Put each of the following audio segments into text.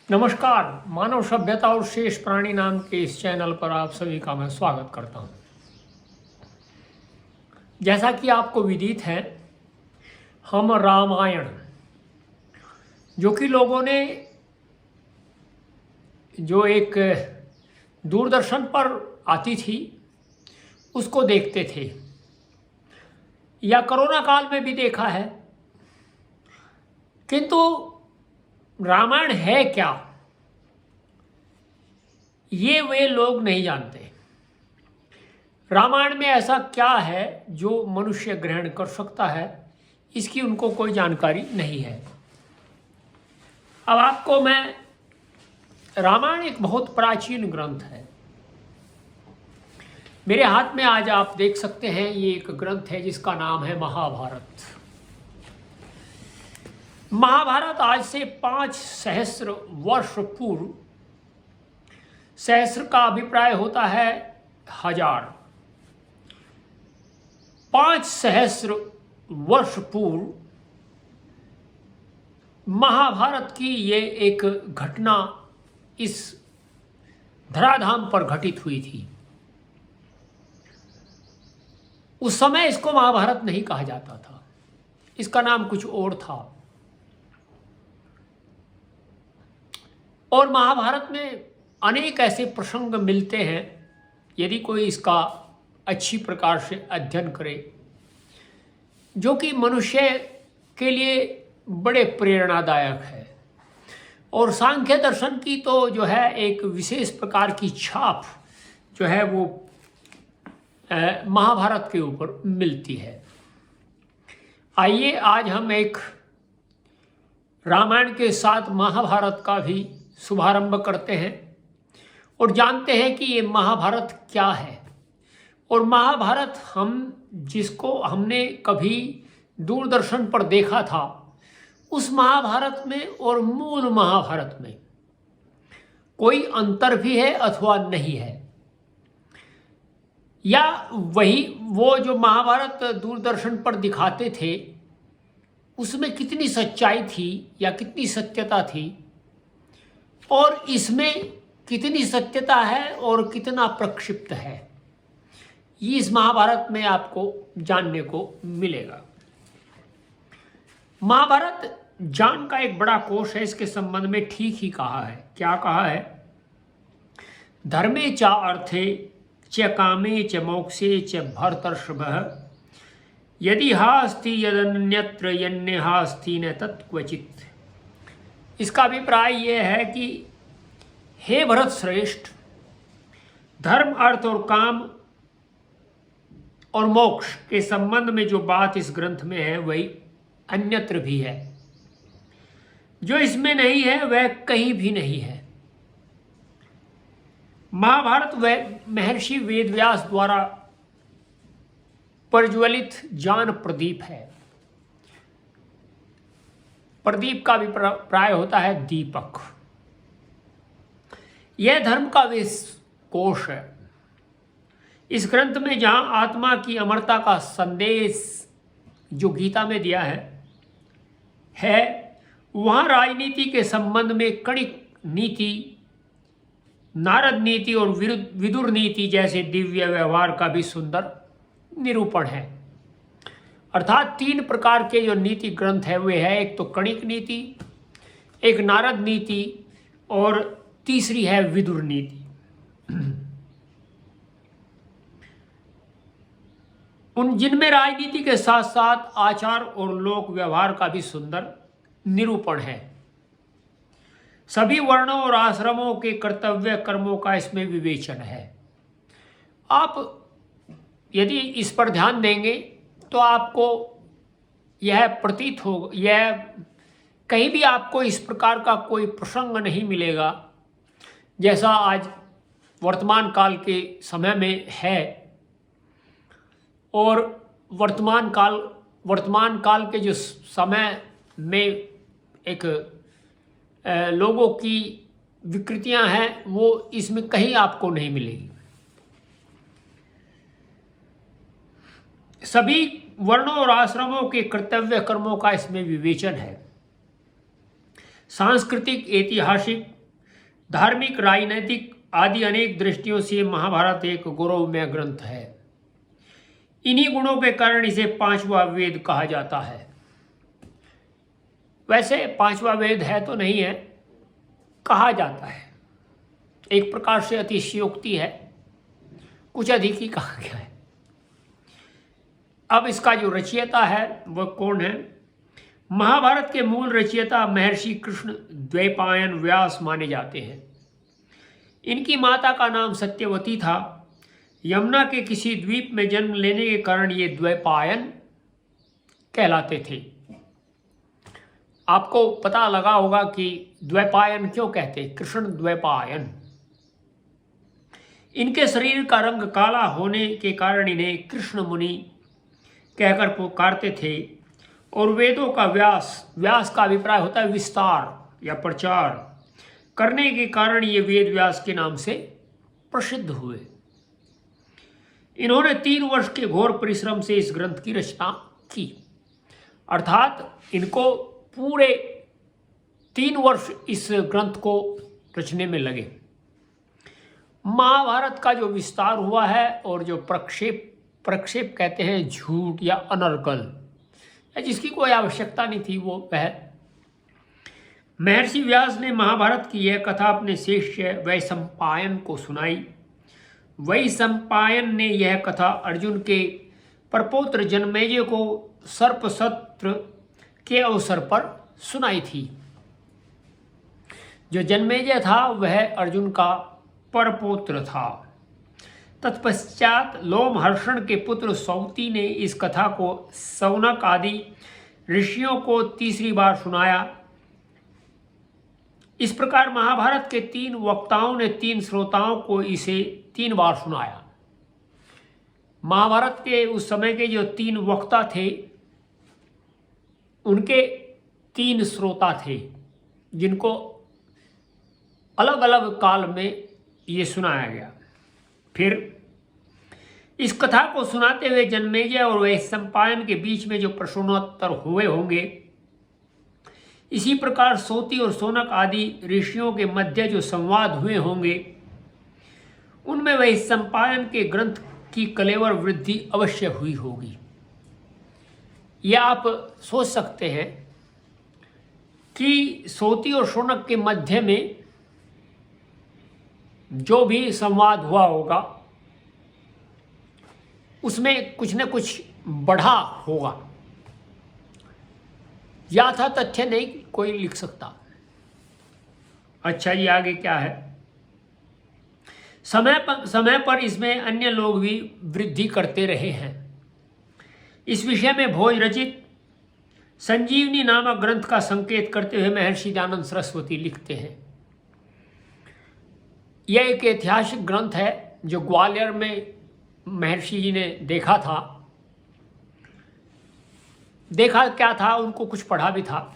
नमस्कार। मानव सभ्यता और शेष प्राणी नाम के इस चैनल पर आप सभी का मैं स्वागत करता हूं। जैसा कि आपको विदित है, हम रामायण, जो कि लोगों ने जो एक दूरदर्शन पर आती थी उसको देखते थे, या कोरोना काल में भी देखा है। किंतु रामायण है क्या, ये वे लोग नहीं जानते। रामायण में ऐसा क्या है जो मनुष्य ग्रहण कर सकता है, इसकी उनको कोई जानकारी नहीं है। अब आपको मैं, रामायण एक बहुत प्राचीन ग्रंथ है। मेरे हाथ में आज आप देख सकते हैं, ये एक ग्रंथ है जिसका नाम है महाभारत। महाभारत आज से 5 सहस्र वर्ष पूर्व, सहस्र का अभिप्राय होता है 1000, 5 सहस्र वर्ष पूर्व महाभारत की ये एक घटना इस धराधाम पर घटित हुई थी। उस समय इसको महाभारत नहीं कहा जाता था, इसका नाम कुछ और था। और महाभारत में अनेक ऐसे प्रसंग मिलते हैं, यदि कोई इसका अच्छी प्रकार से अध्ययन करे, जो कि मनुष्य के लिए बड़े प्रेरणादायक है। और सांख्य दर्शन की तो जो है एक विशेष प्रकार की छाप जो है वो महाभारत के ऊपर मिलती है। आइए आज हम एक रामायण के साथ महाभारत का भी शुभारंभ करते हैं और जानते हैं कि ये महाभारत क्या है। और महाभारत जिसको हमने कभी दूरदर्शन पर देखा था, उस महाभारत में और मूल महाभारत में कोई अंतर भी है अथवा नहीं है, या वही वो जो महाभारत दूरदर्शन पर दिखाते थे उसमें कितनी सच्चाई थी या कितनी सत्यता थी, और इसमें कितनी सत्यता है और कितना प्रक्षिप्त है, ये इस महाभारत में आपको जानने को मिलेगा। महाभारत ज्ञान का एक बड़ा कोश है। इसके संबंध में ठीक ही कहा है। क्या कहा है? धर्मे च अर्थे च कामे च मोक्षे च भरतर्षभः यदि हास्ति यदन्यत्र यन्य हास्ति न तत्क्वचित्। इसका अभिप्राय यह है कि हे भरत श्रेष्ठ, धर्म, अर्थ और काम और मोक्ष के संबंध में जो बात इस ग्रंथ में है वही अन्यत्र भी है। जो इसमें नहीं है वह कहीं भी नहीं है। महाभारत वह महर्षि वेदव्यास द्वारा प्रज्वलित ज्ञान प्रदीप है। प्रदीप का भी प्राय होता है दीपक। यह धर्म का कोश है। इस ग्रंथ में जहां आत्मा की अमरता का संदेश जो गीता में दिया है वहां राजनीति के संबंध में कणिक नीति, नारद नीति और विदुर नीति जैसे दिव्य व्यवहार का भी सुंदर निरूपण है। अर्थात 3 प्रकार के जो नीति ग्रंथ है वे है, एक तो कणिक नीति, एक नारद नीति और तीसरी है विदुर नीति। जिनमें राजनीति के साथ साथ आचार और लोक व्यवहार का भी सुंदर निरूपण है। सभी वर्णों और आश्रमों के कर्तव्य कर्मों का इसमें विवेचन है। आप यदि इस पर ध्यान देंगे तो आपको यह प्रतीत हो, यह कहीं भी आपको इस प्रकार का कोई प्रसंग नहीं मिलेगा जैसा आज वर्तमान काल के समय में है। और वर्तमान काल के जो समय में एक लोगों की विकृतियां हैं वो इसमें कहीं आपको नहीं मिलेगी। सभी वर्णों और आश्रमों के कर्तव्य कर्मों का इसमें विवेचन है। सांस्कृतिक, ऐतिहासिक धार्मिक, राजनैतिक आदि अनेक दृष्टियों से महाभारत एक गौरवमय ग्रंथ है। इन्हीं गुणों के कारण इसे पांचवा वेद कहा जाता है। वैसे पांचवा वेद है तो नहीं है, कहा जाता है, एक प्रकार से अतिशयोक्ति है, कुछ अधिक ही कहा गया है। अब इसका जो रचयिता है वह कौन है? महाभारत के मूल रचयिता महर्षि कृष्ण द्वैपायन व्यास माने जाते हैं। इनकी माता का नाम सत्यवती था। यमुना के किसी द्वीप में जन्म लेने के कारण ये द्वैपायन कहलाते थे। आपको पता लगा होगा कि द्वैपायन क्यों कहते, कृष्ण द्वैपायन। इनके शरीर का रंग काला होने के कारण इन्हें कृष्ण मुनि कहकर पुकारते थे। और वेदों का व्यास का अभिप्राय होता है विस्तार या प्रचार करने के कारण ये वेद व्यास के नाम से प्रसिद्ध हुए। इन्होंने 3 वर्ष के घोर परिश्रम से इस ग्रंथ की रचना की, अर्थात इनको पूरे 3 वर्ष इस ग्रंथ को रचने में लगे। महाभारत का जो विस्तार हुआ है और जो प्रक्षेप कहते हैं झूठ या अनर्गल, जिसकी कोई आवश्यकता नहीं थी, वो वह महर्षि व्यास ने महाभारत की यह कथा अपने शिष्य वैशंपायन को सुनाई। वैशंपायन ने यह कथा अर्जुन के प्रपौत्र जन्मेजय को सर्पसत्र के अवसर पर सुनाई थी। जो जन्मेजय था वह अर्जुन का परपौत्र था। तत्पश्चात लोमहर्षण के पुत्र सौती ने इस कथा को सौनक आदि ऋषियों को तीसरी बार सुनाया। इस प्रकार महाभारत के 3 वक्ताओं ने 3 श्रोताओं को इसे 3 बार सुनाया। महाभारत के उस समय के जो 3 वक्ता थे, उनके 3 श्रोता थे, जिनको अलग अलग काल में ये सुनाया गया। फिर इस कथा को सुनाते हुए जन्मेजय और वैशंपायन के बीच में जो प्रश्नोत्तर हुए होंगे, इसी प्रकार सौती और सौनक आदि ऋषियों के मध्य जो संवाद हुए होंगे, उनमें वैशंपायन के ग्रंथ की कलेवर वृद्धि अवश्य हुई होगी। यह आप सोच सकते हैं कि सौती और सौनक के मध्य में जो भी संवाद हुआ होगा उसमें कुछ न कुछ बढ़ा होगा। यथा तथ्य नहीं कोई लिख सकता। अच्छा जी, आगे क्या है? समय पर इसमें अन्य लोग भी वृद्धि करते रहे हैं। इस विषय में भोज रचित संजीवनी नामक ग्रंथ का संकेत करते हुए महर्षि दयानंद सरस्वती लिखते हैं। यह एक ऐतिहासिक ग्रंथ है जो ग्वालियर में महर्षि जी ने देखा था। देखा क्या था, उनको कुछ पढ़ा भी था।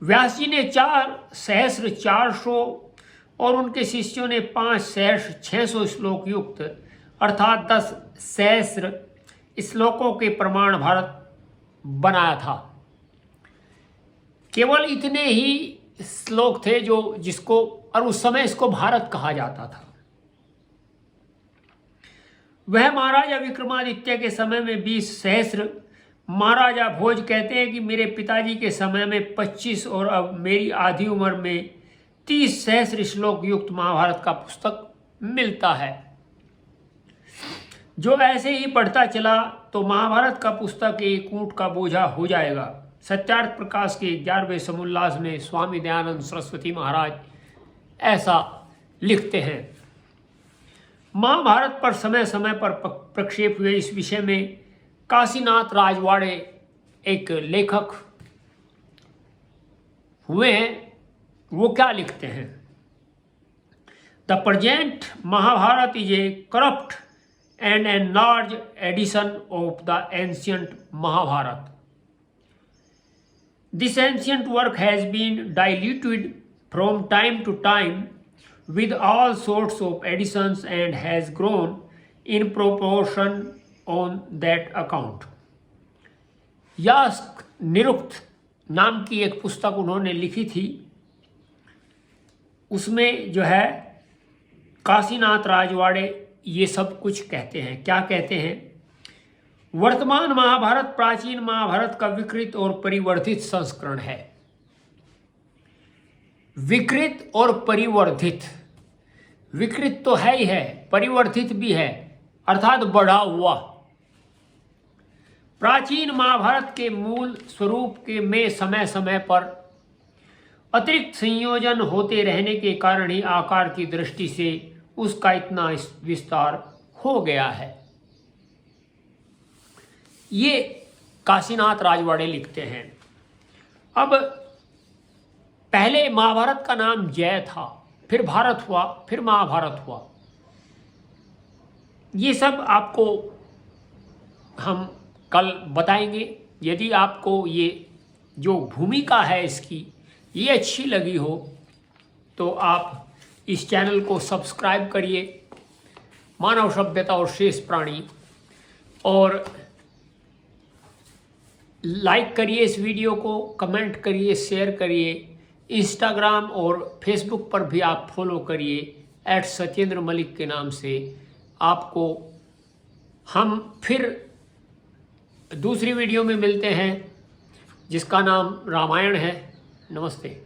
व्यास जी ने 4,400 और उनके शिष्यों ने 5,600 श्लोक युक्त अर्थात 10,000 श्लोकों के प्रमाण भारत बनाया था। केवल इतने ही श्लोक थे जिसको और उस समय इसको भारत कहा जाता था। वह महाराजा विक्रमादित्य के समय में 20,000, महाराजा भोज कहते हैं कि मेरे पिताजी के समय में 25 और अब मेरी आधी उम्र में 30,000 श्लोक युक्त महाभारत का पुस्तक मिलता है। जो ऐसे ही बढ़ता चला तो महाभारत का पुस्तक एक ऊंट का बोझा हो जाएगा। सत्यार्थ प्रकाश के 11वें समोल्लास में स्वामी दयानंद सरस्वती महाराज ऐसा लिखते हैं। महाभारत पर समय समय पर प्रक्षेप हुए इस विषय में काशीनाथ राजवाड़े एक लेखक हुए हैं। वो क्या लिखते हैं? The present Mahabharata is a corrupt and enlarged edition of the ancient Mahabharata. This ancient work has been diluted from time to time with all sorts of additions and has grown in proportion on that account. Yaska Nirukta नाम की एक पुस्तक उन्होंने लिखी थी। उसमें जो है काशीनाथ राजवाड़े ये सब कुछ कहते हैं। क्या कहते हैं? वर्तमान महाभारत प्राचीन महाभारत का विकृत और परिवर्धित संस्करण है। विकृत और परिवर्धित, विकृत तो है ही है, परिवर्धित भी है, अर्थात बढ़ा हुआ। प्राचीन महाभारत के मूल स्वरूप के में समय समय पर अतिरिक्त संयोजन होते रहने के कारण ही आकार की दृष्टि से उसका इतना विस्तार हो गया है। ये काशीनाथ राजवाड़े लिखते हैं। अब पहले महाभारत का नाम जय था, फिर भारत हुआ, फिर महाभारत हुआ। ये सब आपको हम कल बताएंगे। यदि आपको ये जो भूमिका है इसकी ये अच्छी लगी हो तो आप इस चैनल को सब्सक्राइब करिए, मानव सभ्यता और शेष प्राणी, और लाइक करिए इस वीडियो को, कमेंट करिए, शेयर करिए। इंस्टाग्राम और फेसबुक पर भी आप फॉलो करिए @सत्येंद्र मलिक के नाम से। आपको हम फिर दूसरी वीडियो में मिलते हैं जिसका नाम रामायण है। नमस्ते।